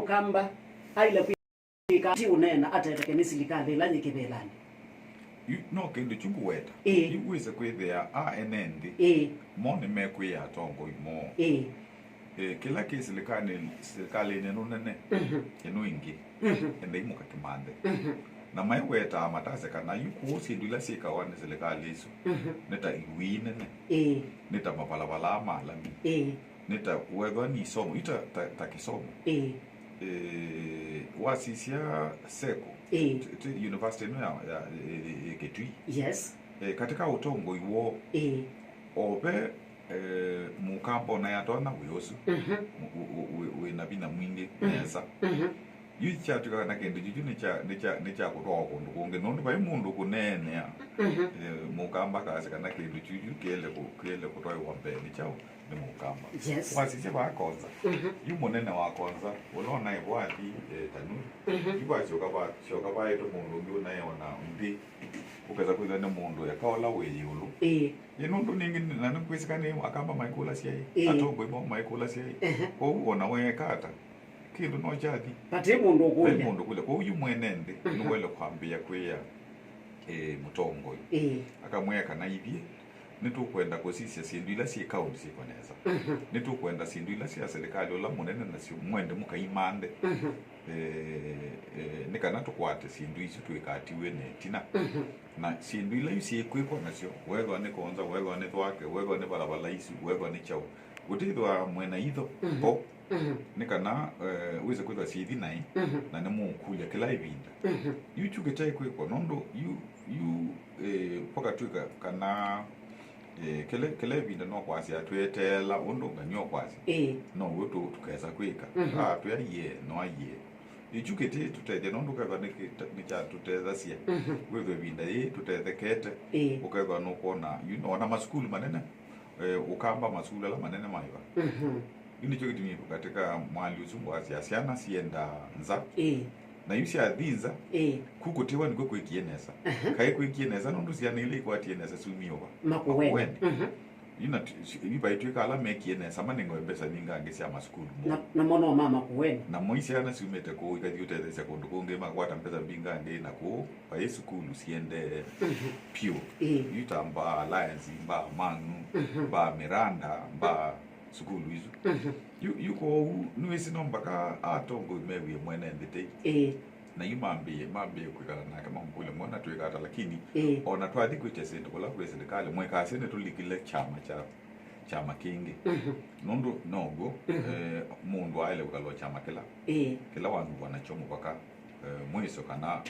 Akamba aile kwika ti unena atete ni silikali la nyikibelani no kendo chungu weta iweze kwethea enendi mone mekwe ya tongo imo kila kesi serikali neno nene eno ingi ende imuka kimande na mai weta matase kana yuko sindula sika wane serikali isu neta iwine ne neta mapalapala malami neta wewe ni somo ita takisomo wasisia seko university no ya Kitui yes katika utongo iwo obe mukambo na yatona wiyosu we nabina mwingi neza yicha tukana kende juju necha kutoko ndukunge nondo bai mundu kunene ya mukamba kazi kana kende juju kele kutoa wambe nichao ni mukamba yes wasise bakonza yumonene wakonza ulona ibwati tanu ibwacho shoka ba eto mundu nguna yona mbi ukeza kuza ne mundu yakawala weyulu inundu ningi nanu kwisikane Akamba maikula siye atogwe mo maikula siye ko ubona wekata kindu no jadi pati mundu kule ko uyu mwenende nuwele kwambia kweya mutongo akamweka na ibie nitukwenda kosisi sindwila si account sikoneza nitukwenda sindwila si serikali ola munene na si mwende mukaimande nikana tukwate sindwizi twikatiwe netina na sindwila yusi ekwiko nasyo wego ne konza wego ne twake wego ne balabala isi wego ne chao utithwa mwena itho po nikana wize kwithwa sithi nai na ne mukulia kila ibinda yuchuke tai kwiko nondo you poka twika kana kele binda no kwasi atwetela undo ganyo kwasi no woto tukeza kwika atwaye no aye ijukete tuteje no nduka ni cha tuteza sia wewe binda tutethekete ukeva no kona na maskulu manene ukamba maskulu la manene maiva ini chokitimi katika mwali usumbu asiana sienda nza na yusi adhiza kukotewa niko kwekienesa kai kwekienesa ndo siana ile kwa tienesa sumioba Makueni ina ibaitwika ala mekienesa manengo embesa ningange sia maskulu na mono mama Makueni na moisi ana sumete ko ikati utedesa ko ndukonge makwata mpesa bingange na ko pa skulu siende pio yutamba alliance ba manu ba Miranda ba skulu hizo yuko nuisi nombaka atongo mewe mwene ndete na yumambie kwikala na kama mpule mwana tuikata lakini ona twadi kwitesende kola kwa serikali mweka asende tulikile chama kingi nondo nogo mundu aile ukalo chama kila wandu wanachomo baka mwiso kana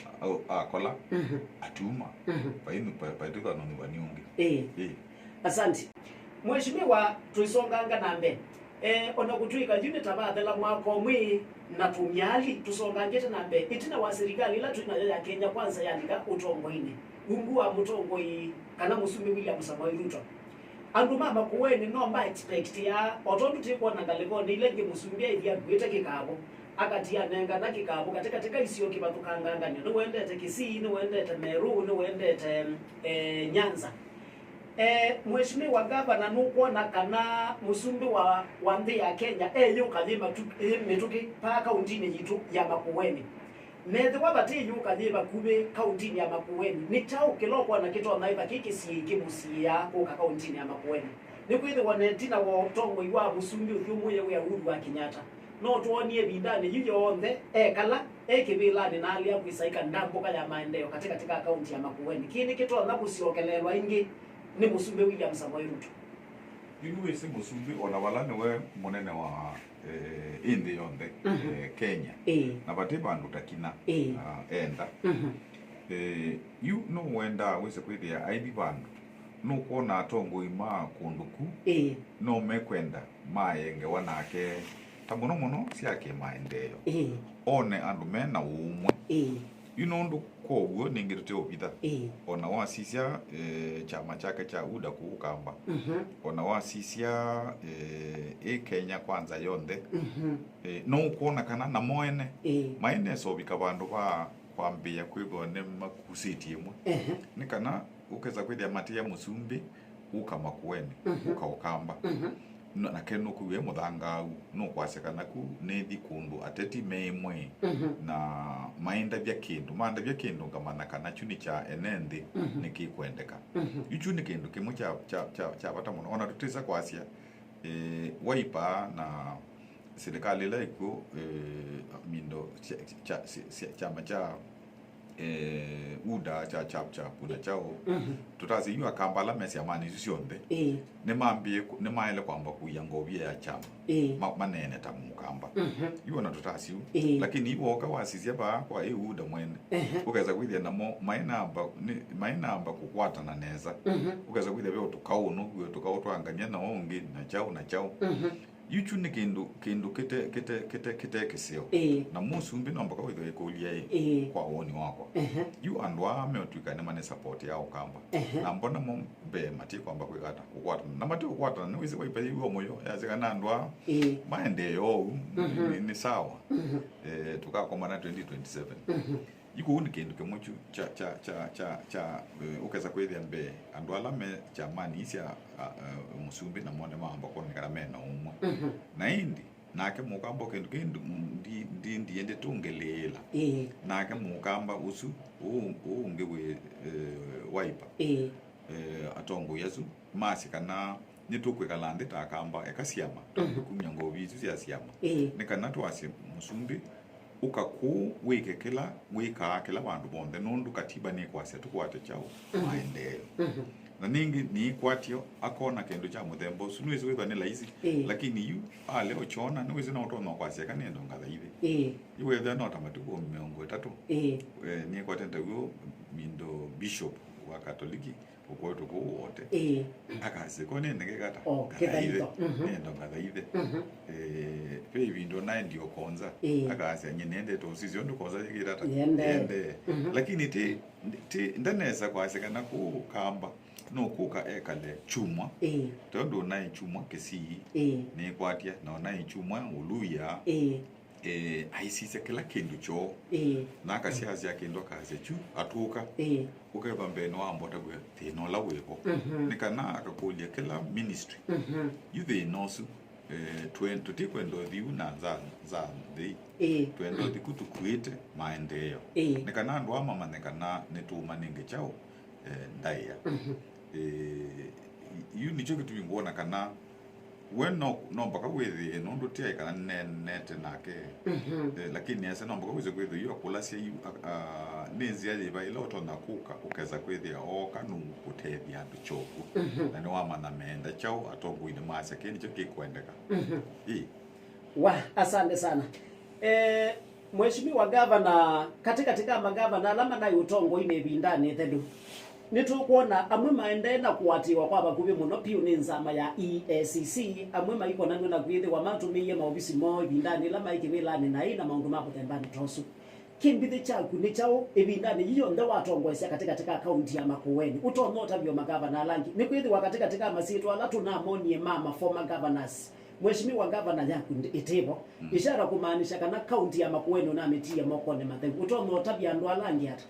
akola atuma painu paituka noni waniungi asante mheshimiwa tuisonganga nambe ona kutwika jini tabathela mwako mwi na tumyali tusongangete nambe itina wa serikali ila tuna ya Kenya kwanza yanika utongo ine ungua mutongo kana musumi William Samoei Ruto andu mama Makueni no mba expect ya otondu tiko na galego ni lenge musumbia ivya gwete kikabo akatia nenga na kikabo katika isio kibatukanganga ni wendete Kisii ni wendete Meru ni wendete Nyanza mheshimiwa gavana nuko na kana musumbi wa ndhi ya Kenya yukalima mituki pa kaunti yitu ya Makueni nethe wabati yukalima kube kaunti ya Makueni ni tau kiloko na kito na iba kikisi kimusia ko kaunti ya Makueni ni kwithe wonetina wo tongo iwa musumbi uthumuye we Uhuru wa Kenyatta no tuonie bindani yiyo onthe kala kibila ni nali ya kuisaika ndambo kaya maendeleo katika kaunti ya Makueni kini kito na kusiokelelwa ingi ni musumbi William Samoei Ruto yuwe se musumbi ona walane we munene wa indi yonde Kenya na batiba ndutakina enda you no wenda wese kwithia aibi bandu no kuona atongo ima kunduku no mekwenda maenge wanake tamuno siake maendeleo one andu mena umwe inondo kowo ningirite obitha ona wasisia chama chake cha UDA ku Akamba ona wasisia Kenya kwanza yonde no kuona kana na moene maende so bikabandu ba kwambia kwigo ne makusiti imwe nikana ukeza kwithia matia musumbi uka Makueni uka Akamba na keno ku ye muthanga no kwasekana ku nethi kundu ateti memwe na mainda bya kindu manda bya kindu kamana kana chuni cha enendi nikikwendeka ichu ni kindu kimwe cha bata muno ona tutisa kwasia waipa na serikali la iko mindo chama cha uda cha kuna chao tutazi yu Akamba la mesi amani sionde ne maele kwamba kuyangobia ya chama manene tamukamba yu na tutasi lakini iwo kawasizia ba kwa uda mwene ukaweza kwithia namo maina amba kukwata na neza ukaweza kwithia byo tukaunu tukawotwangania na ongi na chao yuchu ni kindu kete keseo na musumbi nomba kwa witho ikulia kwa woni wako yu andwa meotuka ne mane support ya Akamba na mbona mombe mati kwamba kwigata kukwata na mati kukwata ni wizi waipa yu moyo yazika na andwa maende yo ni sawa tukakomana 2027 yuko ni kindu kemochu cha ukeza kwethia mbe andwala me chamani isia musumbi na mwone mamba kwa nikaramena umwe na indi nake mukamba kindu ndiende tungelela nake mukamba usu ungewe waipa atongo yesu masi kana nitukwekalande takamba ekasiama kunyango bizu sia siama nikana twasi musumbi ukaku wike kila bandu bonde nundu katiba ni kwase tukwate chao maendeleo na ningi ni kwatio akona kendo cha muthembo sunuizo witha ni laisi lakini yu leo chona nuizo na utono kwase kanendo ngathaithe iwe tha no tamatuko miongo 3 ni kwatenta huo mindo bishop wa Katoliki ukwetu ko wote akase kone ngegata ngathaithe nendo ngathaithe pe vindo na ndio konza akase nyenende to sizio ndo konza yigirata yende lakini ti ndaneza kwase kana ku kamba no kuka ekale chumwa tondo na chumwa kesi ni kwatia na chumwa uluya aisise kila kindu cho na kasiazi ya kindu kaze chu atuka ukeba mbeno ambota gwe tino la weko nikana akakulia kila ministry you nosu twento tikwendo dhiu na za twendo dikutu kuite maendeleo nikana ndo ama nekana netuma ninge chao ndaya yu nicho kitu ngona kana weno nomba kawethi nondo tia kana nete nake lakini asa nomba kawethi kwethu yu akulasia yu nenzi ali ba ilo to nakuka ukeza kwethi kanu kutethia andu choku na no ama na menda chao atongo ine masa keni choki kwendeka asante sana mheshimiwa gavana katika magavana alama na utongo ine bindane thelu nitukuona amwe maende na kuatiwa kwa bakubi muno piu ni nzama ya EACC amwe maiko nanu na kwithe wa matumiye maobisi mo bindani la maiki wilani na ina maundu mapo tembani tosu kimbithe chaku ni chao ebindani hiyo ndo watongwesya katika akaunti ya Makueni utonota byo magavana langi ni kwithe wa katika masitu ala tunamonie mama former governors mheshimiwa gavana yaku itebo ishara kumaanisha kana akaunti ya Makueni na mitia mokone mathe utonota bya ndo alangi hata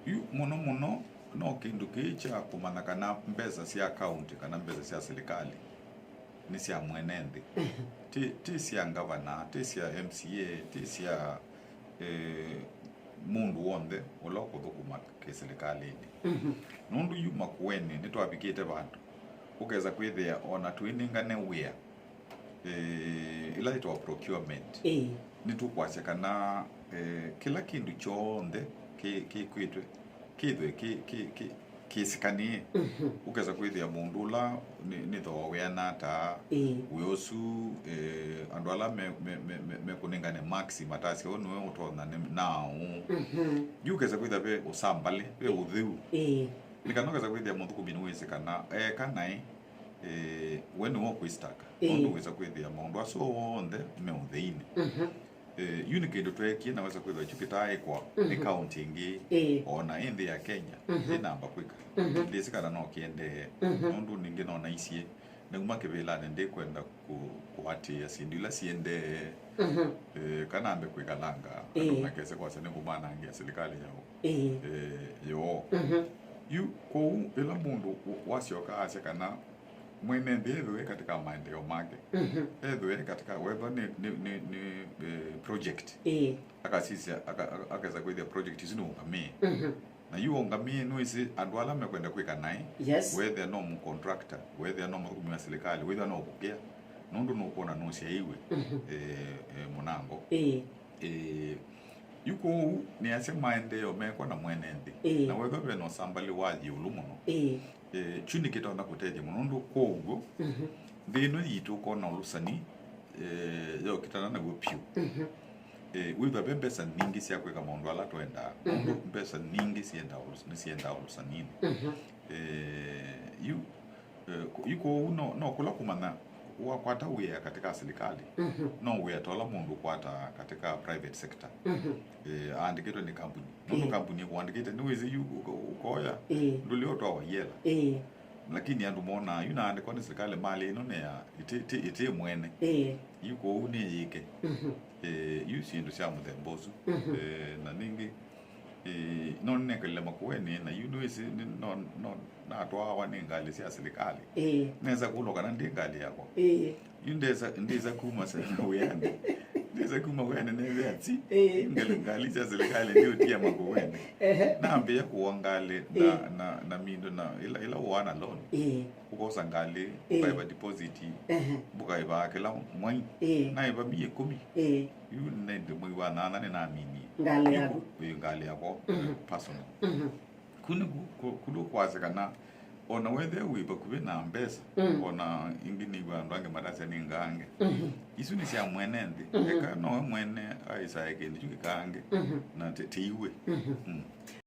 yu muno no kindu kicha kumana kana mbeza sia account kana mbeza sia serikali ni sia mwenende ti sia gavana ti sia MCA ti sia mundu wonde oloko dokuma ke serikali ni nundu yu Makueni ni twabikite bantu ukeza kwithia ona twiningane wia ila ito procurement ni tukwase kana kila kindu chonde kwitwe kidwe kisikanie ukeza kwithia mundu la ni thowe na ta uyosu andwala me kuningane maxi matasi ono utona nao yukeza kwithia be usambale be uthiu nikanoka kwithia mundu kubinuweze kana kanai wenu wo kwistaka mundu weza kwithia mundu aso onde me utheine unique ndo tweki na weza kwithwa chukitae kwa accounting ona indi ya Kenya namba kwika ndisikana no kiende nundu ningi no na isie naguma kebela nende kwenda kuatia sindila siende kana ambe kwikalanga na kese kwa sene kumana ngia serikali yao yo yu ko ela mundu wasioka ase kana mwene ndethwe katika maendeleo make ethwe katika whether ni project akasisi akaweza kuithia project zino ngamie na yu ngamie no isi andu ala mekwenda kwika nai whether no mu contractor whether no mu wa serikali whether no bugea nundu no kuona no cia iwe munango yuko ni ase maendeleo mekwa na mwene ndi na whether we no sambali waji ulumuno chuni kitona kuteje munundu kogo thino yitu kona ulusani yo kitana na gopio wiba pesa ningi cia kwika maundu ala twenda mundu pesa ningi sienda ulusani yuko no kula kumana wa kwata uya katika serikali no uya tola mundu kwata katika private sector andikitwe ni kampuni mundu kampuni kuandikite ni wezi yu ukoya ndulio toa yela lakini andu mona yuna andikwa ni serikali mali ino ne ya ite mwene yuko uni yike yu sindu cia muthembozu na ningi no nekele Makueni na yunwezi no na atwa ni ngali cia serikali neza kuloka na ndingali yako ndeza kuma sana uyani ndeza kuma wene nevyati ngali cia serikali ndio tia Makueni naambia kuangale na mindo na ila wana loan ukosa ngali ukaiba deposit bukaiba kila mwai na iba 10 yu nende mwi wana nane na mini ngali yako personal kuno kwazekana ona wethe wiba kuve na mbesa ona ingini bandange marasa ni ngange isu ni cia mwene ndi eka no mwene aisa yake ndi kange na tetiwe